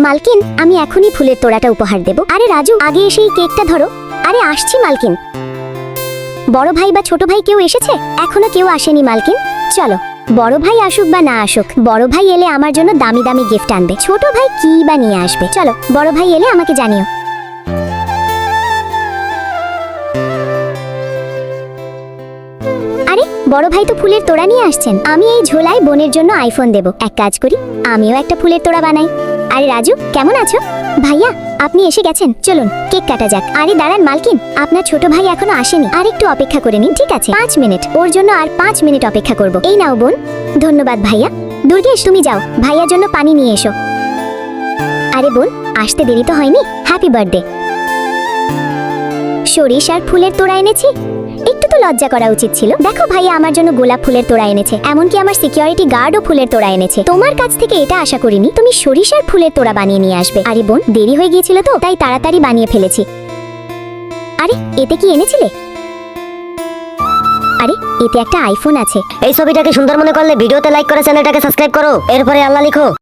মালকিন, আমি এখনই ফুলের তোড়াটা উপহার দেব। আরে রাজু, আগে এসে এই কেকটা ধরো। আরে আসছি মালকিন। বড় ভাই বা ছোট ভাই কেউ এসেছে? এখনো কেউ আসেনি মালকিন। চলো, বড় ভাই আসুক বা না আসুক, বড় ভাই এলে আমার জন্য দামি দামি গিফট আনবে। ছোট ভাই কি বা নিয়ে আসবে? চলো, বড় ভাই এলে আমাকে জানিও। আরে বড় ভাই তো ফুলের তোড়া নিয়ে আসছেন। আমি এই ঝোলায় বোনের জন্য আইফোন দেব। এক কাজ করি, আমিও একটা ফুলের তোড়া বানাই। আরে রাজু, কেমন আছো? ভাইয়া, আপনি এসে গেছেন, চলুন কেক কাটা যাক। আরে দাঁড়ান মালকিন, আপনার ছোট ভাই এখনো আসেনি, আর একটু অপেক্ষা করে নিন। ঠিক আছে, 5 মিনিট, ওর জন্য আর 5 মিনিট অপেক্ষা করব। এই নাও বোন। ধন্যবাদ ভাইয়া। দুর্গেশ, তুমি যাও, ভাইয়ার জন্য পানি নিয়ে এসো। আরে বোন, আসতে দেরি তো হয়নি। Happy birthday. সরিষ আর ফুলের তোড়া এনেছি। একটু তো লজ্জা করা উচিত ছিল। দেখো ভাইয়া আমার জন্য গোলাপ ফুলের তোড়া এনেছে, এমনকি আমার সিকিউরিটি গার্ডও ফুলের তোড়া এনেছে। তোমার কাছ থেকে এটা আশা করিনি, তুমি সরিষার ফুলের তোড়া বানিয়ে নিয়ে আসবে। আরে বোন, দেরি হয়ে গিয়েছিল তো, তাই তাড়াতাড়ি বানিয়ে ফেলেছি। আরে এতে কি এনেছিলে? আরে এতে একটা আইফোন আছে। এই ছবিটাকে সুন্দর মনে করলে ভিডিওতে লাইক করে চ্যানেলটাকে সাবস্ক্রাইব করো, এরপরে আল্লাহ লিখো।